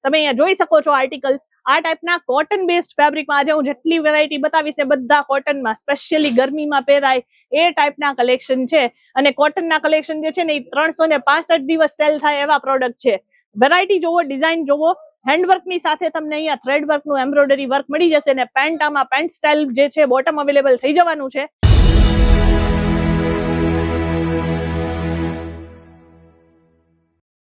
તમે અહીંયા જોઈ શકો છો આર્ટિકલ્સ આ ટાઈપના કોટન બેઝડ ફેબ્રિકમાં આજે હું જેટલી વેરાયટી બતાવીશ એ બધા કોટનમાં સ્પેશિયલી ગરમીમાં પહેરાય એ ટાઈપના કલેક્શન છે અને કોટનના કલેક્શન જે છે ને એ 365 દિવસ સેલ થાય એવા પ્રોડક્ટ છે। વેરાયટી જોવો, ડિઝાઇન જોવો, હેન્ડવર્કની સાથે તમને અહીંયા થ્રેડ વર્કનું એમ્બ્રોઇડરી વર્ક મળી જશે ને પેન્ટ આમાં પેન્ટ સ્ટાઇલ જે છે બોટમ અવેલેબલ થઈ જવાનું છે।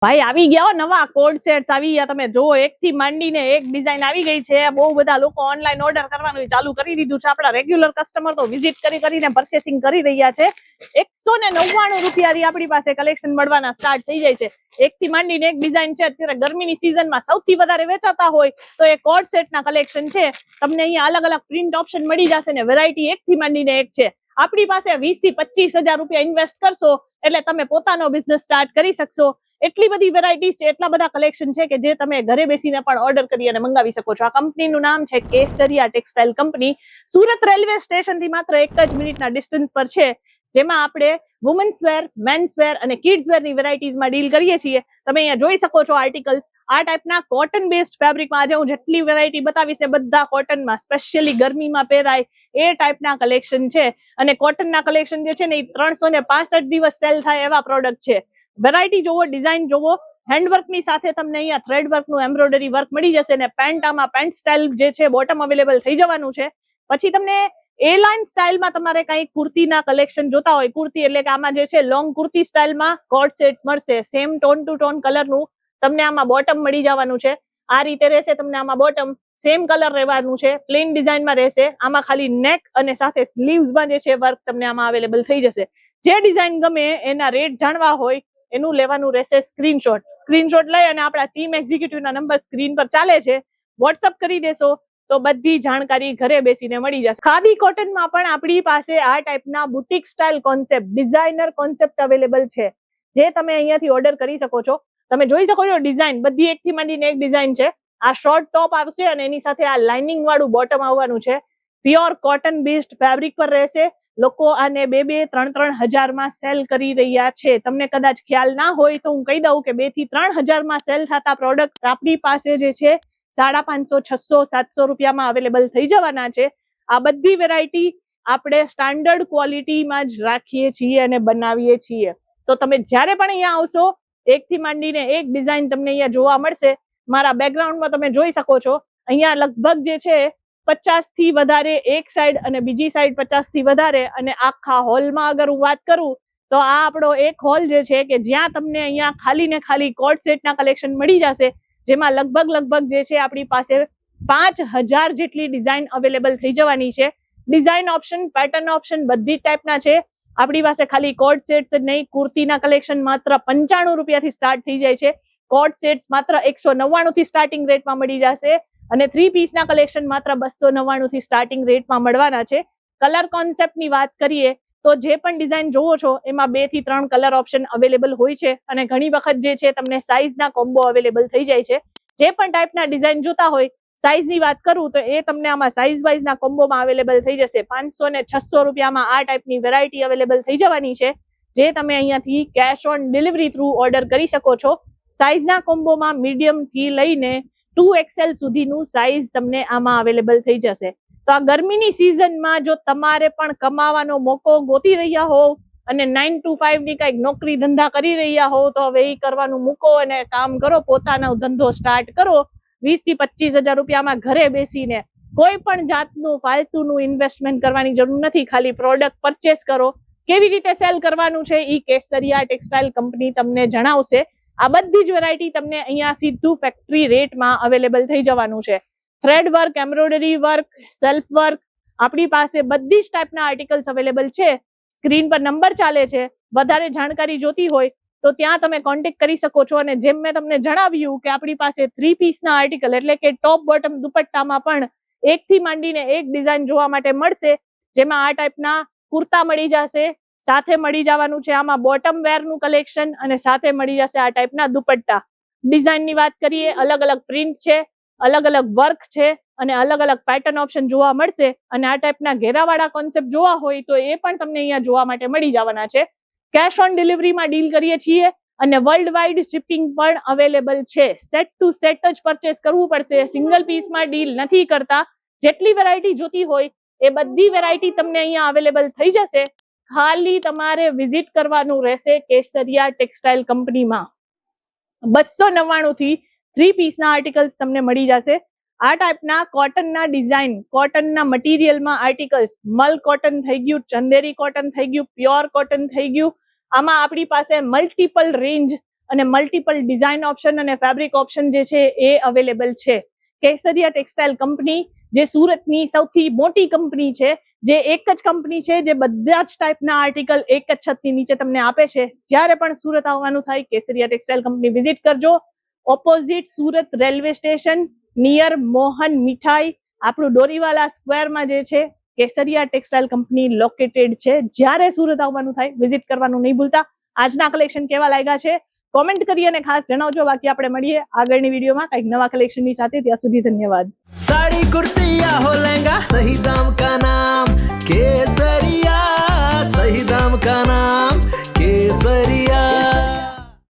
ભાઈ આવી ગયા નવા કોડ સેટ્સ આવી ગયા, તમે જો એકથી માંડીને એક ડિઝાઇન આવી ગઈ છે। બહુ બધા લોકો ઓનલાઈન ઓર્ડર કરવાનું ચાલુ કરી દીધું છે। આપણા રેગ્યુલર કસ્ટમર તો વિઝિટ કરીને પરચેસિંગ કરી રહ્યા છે। 199 રૂપિયાથી આપણી પાસે કલેક્શન મળવાના સ્ટાર્ટ થઈ જાય છે। એકથી માંડીને એક ડિઝાઇન છે। અત્યારે ગરમીની સિઝનમાં સૌથી વધારે વેચાતા હોય તો એ કોડ સેટના કલેક્શન છે। તમને અહીંયા અલગ અલગ પ્રિન્ટ ઓપ્શન મળી જશે ને વેરાયટી એકથી માંડીને એક છે। આપણી પાસે 20 થી 25 હજાર રૂપિયા ઇન્વેસ્ટ કરશો એટલે તમે પોતાનો બિઝનેસ સ્ટાર્ટ કરી શકશો। એટલી બધી વેરાયટીઝ છે, એટલા બધા કલેક્શન છે કે જે તમે ઘરે બેસીને પણ ઓર્ડર કરી અને મંગાવી શકો છો। આ કંપનીનું નામ છે કેસરિયા ટેક્સટાઇલ કંપની। સુરત રેલવે સ્ટેશનથી માત્ર 1 જ મિનિટના ડિસ્ટન્સ પર છે, જેમાં આપણે વુમન્સ વેર, મેન્સ વેર અને કિડ્સ વેરની વેરાયટીઝમાં ડીલ કરીએ છીએ। તમે અહીંયા જોઈ શકો છો આર્ટિકલ્સ આ ટાઈપના કોટન બેઝડ ફેબ્રિકમાં આજે હું જેટલી વેરાયટી બતાવીશ એ બધા કોટનમાં સ્પેશિયલી ગરમીમાં પહેરાય એ ટાઈપના કલેક્શન છે અને કોટનના કલેક્શન જે છે ને એ 365 દિવસ સેલ થાય એવા પ્રોડક્ટ છે। વેરાયટી જોવો, ડિઝાઇન જોવો, હેન્ડવર્કની સાથે તમને અહીંયા થ્રેડ વર્કનું એમ્બ્રોઇડરી વર્ક મળી જશે ને પેન્ટ આમાં પેન્ટ સ્ટાઇલ જે છે બોટમ અવેલેબલ થઈ જવાનું છે। પછી તમને એ લાઇન સ્ટાઇલમાં તમારે કઈ કુર્તીના કલેક્શન જોતા હોય, કુર્તી એટલે કે આમાં જે છે લોંગ કુર્તી સ્ટાઇલમાં કોટ સેટ્સ મળશે। સેમ ટોન ટુ ટોન કલરનું તમને આમાં બોટમ મળી જવાનું છે। આ રીતે રહેશે, તમને આમાં બોટમ સેમ કલર રહેવાનું છે, પ્લેન ડિઝાઇનમાં રહેશે। આમાં ખાલી નેક અને સાથે સ્લીવ્સમાં જે છે વર્ક તમને આમાં અવેલેબલ થઈ જશે। જે ડિઝાઇન ગમે એના રેટ જાણવા હોય એનું લેવાનું રહેશે સ્ક્રીનશોટ લઈ અને આપણા ટીમ એક્ઝિક્યુટિવના નંબર સ્ક્રીન પર ચાલે છે, વોટ્સઅપ કરી દેશો તો બધી જાણકારી ઘરે બેસીને મળી જશે। ખાદી કોટનમાં પણ આપણી પાસે આ ટાઈપના boutique style concept, designer concept available છે, જે તમે અહીંયાથી ઓર્ડર કરી શકો છો। તમે જોઈ શકો છો ડિઝાઇન બધી એકથી માંડીને એક ડિઝાઇન છે। આ શોર્ટ ટોપ આવશે અને એની સાથે આ લાઇનિંગ વાળું બોટમ આવવાનું છે। પ્યોર કોટન બેઝડ ફેબ્રિક પર રહેશે। લોકો આને 2-3 હજારમાં સેલ કરી રહ્યા છે। તમને કદાચ ખ્યાલ ના હોય તો હું કહી દઉં કે 2 થી 3 હજારમાં સેલ થતા પ્રોડક્ટ આપણી પાસે જે છે 550, 600, 700 રૂપિયામાં અવેલેબલ થઈ જવાના છે। આ બધી વેરાયટી આપણે સ્ટાન્ડર્ડ ક્વોલિટીમાં જ રાખીએ છીએ અને બનાવીએ છીએ। તો તમે જ્યારે પણ અહીંયા આવશો એકથી માંડીને એક ડિઝાઇન તમને અહીંયા જોવા મળશે। મારા બેકગ્રાઉન્ડમાં તમે જોઈ શકો છો અહીંયા લગભગ જે છે 50 થી વધારે એક સાઈડ અને બીજી સાઈડ 50 થી વધારે અને આખા હોલમાં અગર હું વાત કરું તો આ આપણો એક હોલ જે છે કે જ્યાં તમને અહીંયા ખાલી ને ખાલી કોટ સેટના કલેક્શન મળી જશે, જેમાં લગભગ જે છે આપણી પાસે 5000 જેટલી ડિઝાઇન અવેલેબલ થઈ જવાની છે। ડિઝાઇન ઓપ્શન, પેટર્ન ઓપ્શન બધી ટાઈપના છે આપણી પાસે। ખાલી કોટ સેટ્સ જ નહીં, કુર્તીના કલેક્શન માત્ર 95 રૂપિયાથી સ્ટાર્ટ થઈ જાય છે। કોટ સેટ્સ માત્ર 199 થી સ્ટાર્ટિંગ રેટમાં મળી જશે અને 3 પીસના કલેક્શન માત્ર 299 થી સ્ટાર્ટિંગ રેટમાં મળવાના છે। કલર કોન્સેપ્ટની વાત કરીએ તો જે પણ ડિઝાઇન જોવો છો એમાં 2 થી 3 કલર ઓપ્શન અવેલેબલ હોય છે અને ઘણી વખત જે છે તમને સાઇઝના કોમ્બો અવેલેબલ થઈ જાય છે। જે પણ ટાઈપના ડિઝાઇન જોતા હોય, સાઇઝની વાત કરું તો એ તમને આમાં સાઇઝ વાઇઝના કોમ્બોમાં અવેલેબલ થઈ જશે। 500 ને 600 રૂપિયામાં આ ટાઈપની વેરાયટી અવેલેબલ થઈ જવાની છે, જે તમે અહીંયાથી cash on delivery through order કરી શકો છો। સાઇઝના કોમ્બોમાં મીડિયમ થી લઈને 2XL સુધીનું સાઇઝ તમને આમાં અવેલેબલ થઈ જશે। તો આ ગરમીની સિઝનમાં જો તમારે પણ કમાવાનો મોકો ગોતી રહ્યા હોવ અને 9 to 5 ની કઈક નોકરી ધંધા કરી રહ્યા હોવ તો હવે એ કરવાનું મૂકો અને કામ કરો, પોતાનો ધંધો સ્ટાર્ટ કરો। 20 થી 25 હજાર રૂપિયામાં ઘરે બેસીને કોઈ પણ જાતનું ફાલતુનું ઇન્વેસ્ટમેન્ટ કરવાની જરૂર નથી, ખાલી પ્રોડક્ટ પરચેસ કરો। કેવી રીતે સેલ કરવાનું છે એ કેસરિયા ટેક્સટાઇલ કંપની તમને જણાવશે। આ બધી જ વેરાયટી તમને અહીંયા સીધું ફેક્ટરી રેટમાં અવેલેબલ થઈ જવાનું છે। Thread work, embroidery work, self work આપણી પાસે બધી જ ટાઈપના આર્ટિકલ્સ અવેલેબલ છે। સ્ક્રીન પર નંબર ચાલે છે, વધારે જાણકારી જોતી હોય તો ત્યાં તમે કોન્ટેક્ટ કરી શકો છો। અને જેમ મેં તમને જણાવ્યું કે આપણી પાસે 3 પીસના આર્ટિકલ એટલે કે ટોપ બોટમ દુપટ્ટામાં પણ એકથી માંડીને એક ડિઝાઇન જોવા માટે મળશે, જેમાં આ ટાઈપના કુર્તા મળી જશે, સાથે મળી જવાનું છે આમાં બોટમ વેરનું કલેક્શન અને સાથે મળી જશે આ ટાઈપના દુપટ્ટા। ડિઝાઇનની વાત કરીએ, અલગ અલગ પ્રિન્ટ છે, અલગ અલગ વર્ક છે અને અલગ અલગ પેટર્ન ઓપ્શન જોવા મળશે। અને આ ટાઈપના ઘેરાવાળા કોન્સેપ્ટ જોવા હોય તો એ પણ તમને અહીંયા જોવા માટે મળી જવાના છે। કેશ ઓન ડિલિવરીમાં ડીલ કરીએ છીએ અને વર્લ્ડ વાઇડ શિપિંગ પણ અવેલેબલ છે. સેટ ટુ સેટ જ પરચેસ કરવું પડશે, સિંગલ પીસમાં ડીલ નથી કરતા. જેટલી વેરાયટી જોતી હોય એ બધી વેરાયટી તમને અહીંયા અવેલેબલ થઈ જશે. ખાલી તમારે વિઝિટ કરવાનું રહેશે કેસરિયા ટેક્સટાઇલ કંપનીમાં. 299 થી 3 પીસના આર્ટિકલ્સ તમને મળી જશે. આ ટાઈપના કોટનના ડિઝાઇન, કોટનના મટીરિયલમાં આર્ટિકલ્સ, મલ કોટન થઈ ગયું, ચંદેરી કોટન થઈ ગયું, પ્યોર કોટન થઈ ગયું. આમાં આપણી પાસે મલ્ટિપલ રેન્જ અને મલ્ટિપલ ડિઝાઇન ઓપ્શન અને ફેબ્રિક ઓપ્શન જે છે એ અવેલેબલ છે. કેસરિયા ટેક્સટાઇલ કંપની જે સુરતની સૌથી મોટી કંપની છે, જે એક જ કંપની છે જે બધા જ ટાઈપના આર્ટિકલ એક જ છતની નીચે તમને આપે છે. જ્યારે પણ સુરત આવવાનું થાય કેસરિયા ટેક્સટાઇલ કંપની વિઝિટ કરજો. Opposite Surat railway station, near Mohan મીઠાઈ, આપણું ડોરીવાલા સ્ક્વેરમાં જે છે કેસરિયા ટેક્સટાઇલ કંપની લોકેટેડ છે. જ્યારે સુરત આવવાનું થાય વિઝિટ કરવાનું નહીં ભૂલતા. આજના કલેક્શન કેવા લાગ્યા છે કોમેન્ટ કરી અને ખાસ જણાવજો. બાકી આપણે મળીએ આગળની વિડીયોમાં કંઈક નવા કલેક્શનની સાથે. ત્યાં સુધી ધન્યવાદ. साड़ी कुर्ती या हो लहंगा, सही दाम का नाम केसरिया, सही दाम का नाम